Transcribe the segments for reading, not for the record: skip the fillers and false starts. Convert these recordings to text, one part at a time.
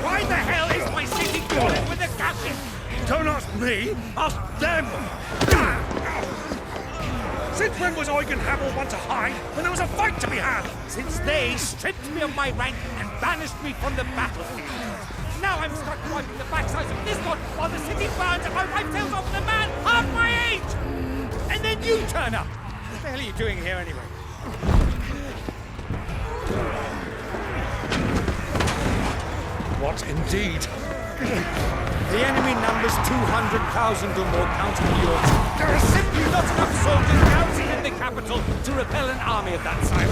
Why the hell is my city crawling with a captain? Don't ask me, ask them! Since when was Eugen Hamel one to hide when there was a fight to be had? Since they stripped me of my rank and banished me from the battlefield. Now I'm stuck wiping the backsides of this lot while the city burns and my wife tells off the man half my age! And then you turn up! What the hell are you doing here anyway? What indeed? The enemy numbers 200,000 or more, counting yours. There are simply not enough soldiers housing in the capital to repel an army of that size.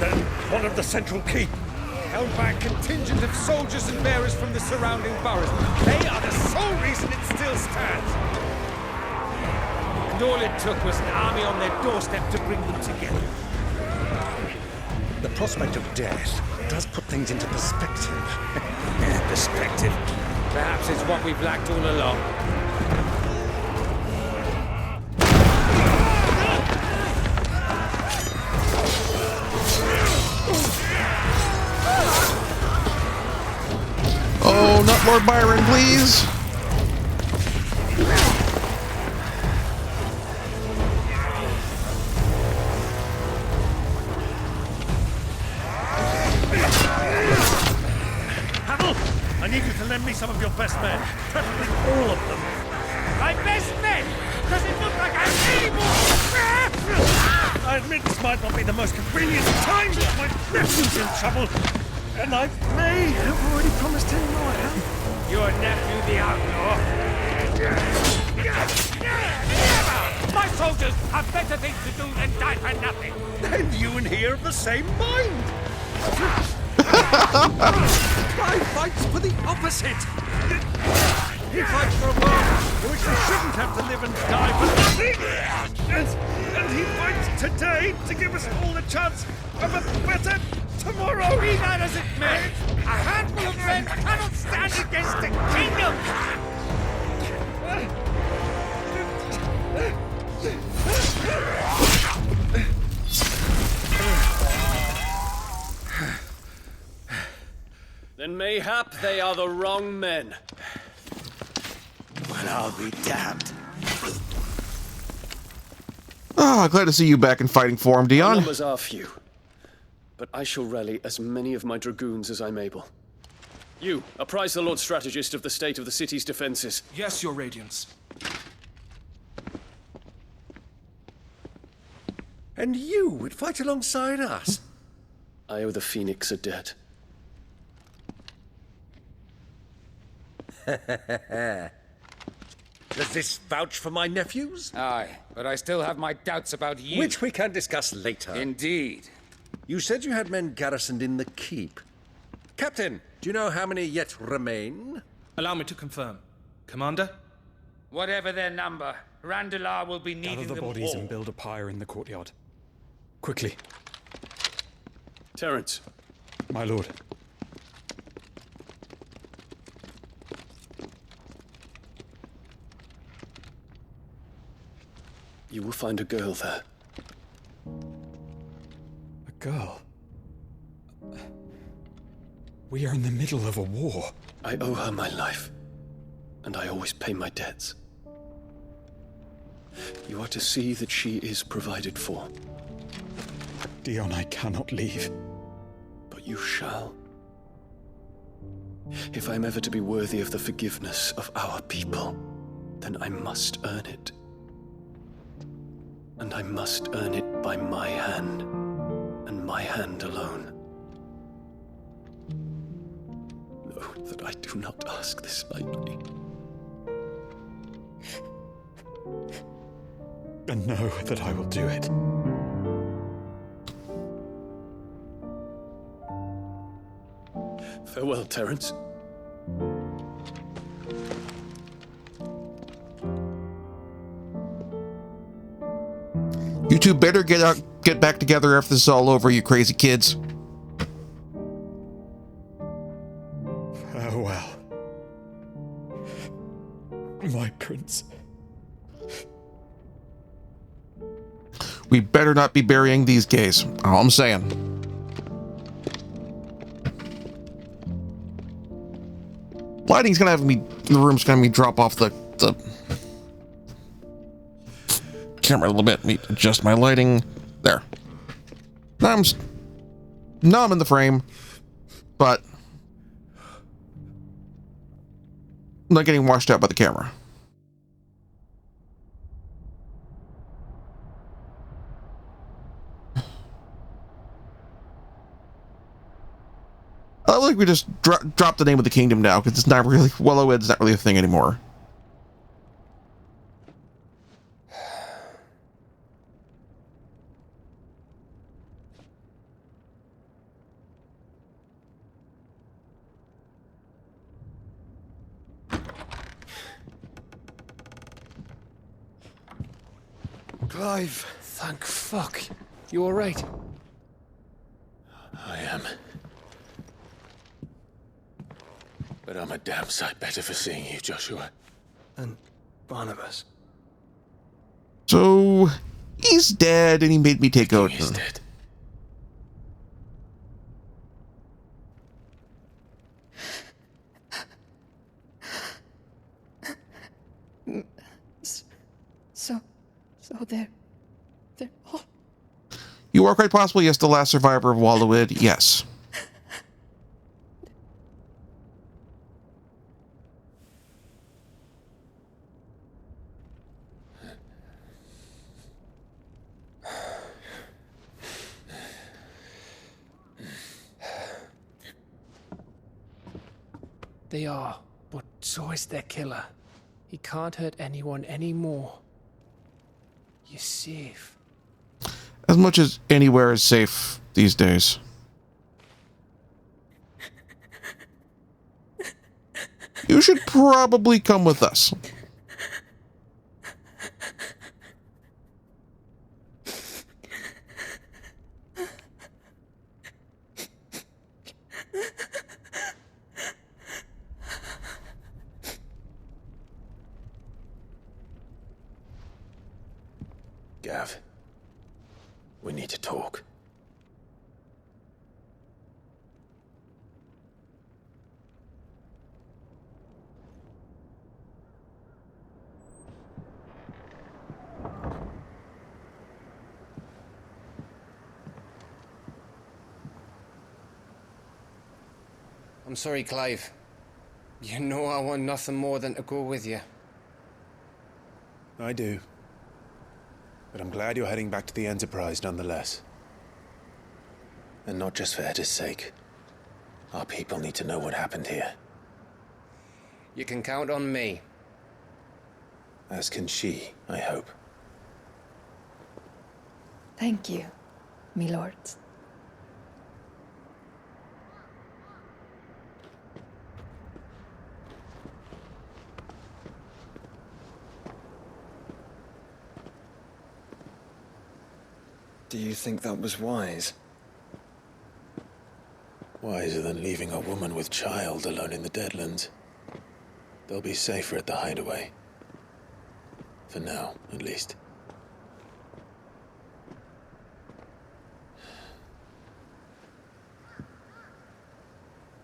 Then one of the central keep. Held by a contingent of soldiers and bearers from the surrounding boroughs. They are the sole reason it still stands. And all it took was an army on their doorstep to bring them together. The prospect of death does put things into perspective. Perspective. Perhaps it's what we've lacked all along. Oh, not Lord Byron, please. I need you to lend me some of your best men, preferably all of them. My best men! Does it look like I'm anymore? I admit this might not be the most convenient time, but my nephew's in trouble, and I may have already promised him lawyer. Your nephew, the outlaw? Never! My soldiers have better things to do than die for nothing. And you and he are of the same mind. I fights for the opposite. He fights for a world in which we shouldn't have to live and die for nothing. And he fights today to give us all a chance of a better tomorrow. Be that as it may, a handful of men cannot stand against a kingdom. Then mayhap they are the wrong men. Well, I'll be damned. Ah, glad to see you back in fighting form, Our Dion. numbers are few, but I shall rally as many of my dragoons as I'm able. You, apprise the Lord Strategist of the state of the city's defenses. Yes, Your Radiance. And you would fight alongside us? I owe the Phoenix a debt. Does this vouch for my nephews? Aye, but I still have my doubts about you. Which we can discuss later. Indeed. You said you had men garrisoned in the keep. Captain, do you know how many yet remain? Allow me to confirm. Commander? Whatever their number, Randalar will be needing Gather the them bodies all. and build a pyre in the courtyard. Quickly, Terence, my lord. you will find a girl there. A girl. We are in the middle of a war. I owe her my life, and I always pay my debts. You are to see that she is provided for, Dion, I cannot leave. but you shall. If I'm ever to be worthy of the forgiveness of our people, then I must earn it. And I must earn it by my hand, and my hand alone. Know that I do not ask this lightly. And know that I will do it. Farewell, Terence. You two better get back together after this is all over, you crazy kids. Farewell, my prince. We better not be burying these gays. All I'm saying. Lighting's gonna have me, the room's gonna have me drop off the camera a little bit. Let me adjust my lighting. There. Now I'm in the frame, but I'm not getting washed out by the camera. I like we just drop the name of the kingdom now, because it's not really, Wellowed's not really a thing anymore. Clive! Thank fuck. You alright? I am. But I'm a damn sight better for seeing you, Joshua. And Barnabas. So, he's dead, and he made me take out. He's dead. So they're all... You are quite possibly, yes, the last survivor of Wallowed, yes. They are, but so is their killer. He can't hurt anyone anymore. You're safe. As much as anywhere is safe these days. You should probably come with us. Gav, we need to talk. I'm sorry, Clive. You know I want nothing more than to go with you. I do. But I'm glad you're heading back to the Enterprise nonetheless. And not just for Etta's sake. Our people need to know what happened here. You can count on me. As can she, I hope. Thank you, my lords. Do you think that was wise? Wiser than leaving a woman with child alone in the Deadlands. They'll be safer at the hideaway. For now, at least.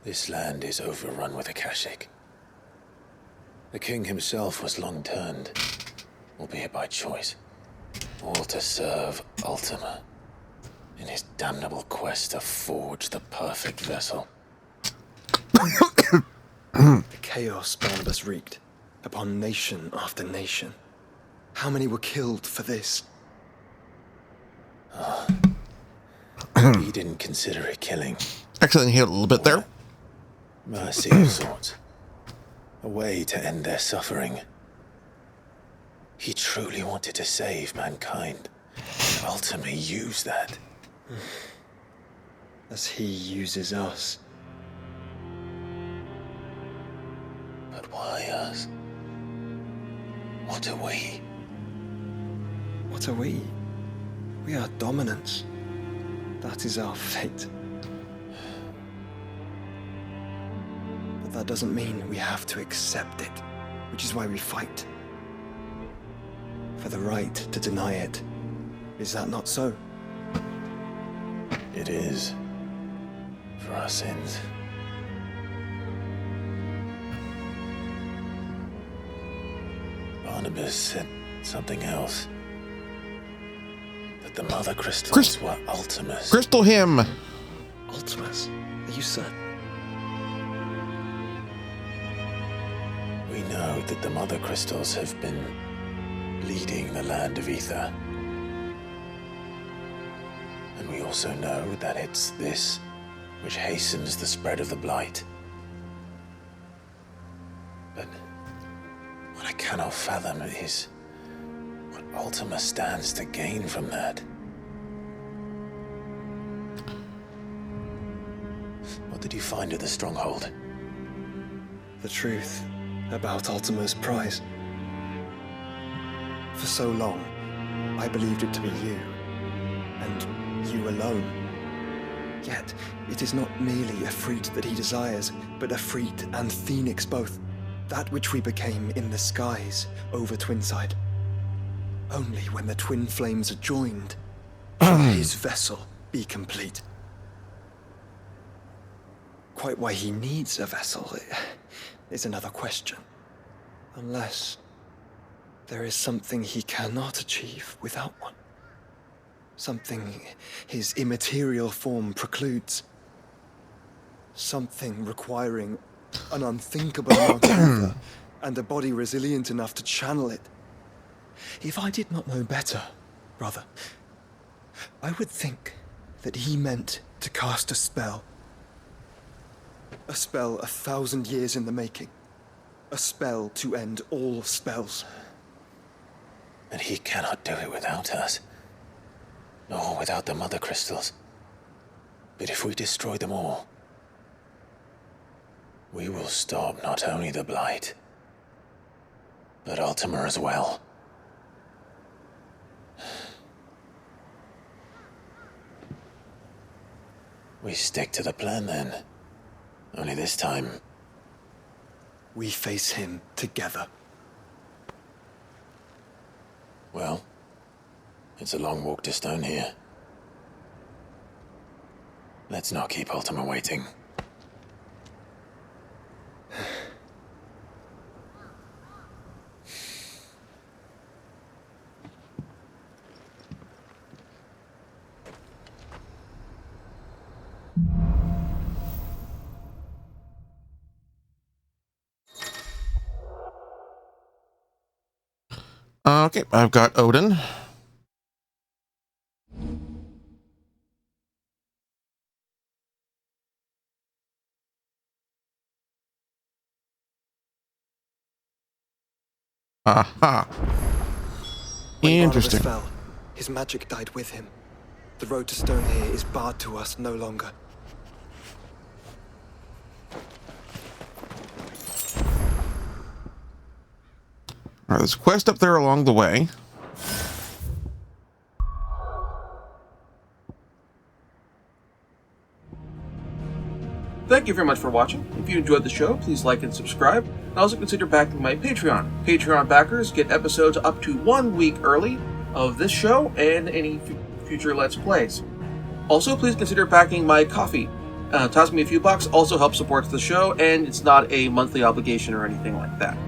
This land is overrun with Akashic. The king himself was long turned, albeit by choice. All to serve Ultima, in his damnable quest to forge the perfect vessel. The chaos Barnabas wreaked upon nation after nation. How many were killed for this? He didn't consider it killing. Accidentally hit a little bit there. Mercy of sorts. A way to end their suffering. He truly wanted to save mankind, and ultimately used that. As he uses us. But why us? What are we? What are we? We are dominance. That is our fate. But that doesn't mean we have to accept it, which is why we fight. For the right to deny it. Is that not so? It is. For our sins. Barnabas said something else. That the Mother Crystals were Ultimas. Crystal him! Ultimas? Are you certain? We know that the Mother Crystals have been leading the land of Ether. And we also know that it's this which hastens the spread of the Blight. But what I cannot fathom is what Ultima stands to gain from that. What did you find at the stronghold? The truth about Ultima's prize. For so long, I believed it to be you, and you alone. Yet, it is not merely a freat that he desires, but a freat and phoenix both. That which we became in the skies over Twinside. Only when the twin flames are joined shall his vessel be complete. Quite why he needs a vessel is another question. Unless there is something he cannot achieve without one. Something his immaterial form precludes. Something requiring an unthinkable amount of ether and a body resilient enough to channel it. If I did not know better, brother, I would think that he meant to cast a spell. A spell 1,000 years in the making. A spell to end all spells. And he cannot do it without us. Nor without the Mother Crystals. But if we destroy them all, we will stop not only the Blight, but Ultima as well. We stick to the plan then. Only this time, we face him together. Well, it's a long walk to Stone here. Let's not keep Ultima waiting. Okay, I've got Odin. Aha. Interesting. When Barnabas fell, his magic died with him. The road to Stone here is barred to us no longer. Alright, there's a quest up there along the way. Thank you very much for watching. If you enjoyed the show, please like and subscribe. And also consider backing my Patreon. Patreon backers get episodes up to 1 week early of this show and any future Let's Plays. Also, please consider backing my Ko-fi. Toss me a few bucks also helps support the show, and it's not a monthly obligation or anything like that.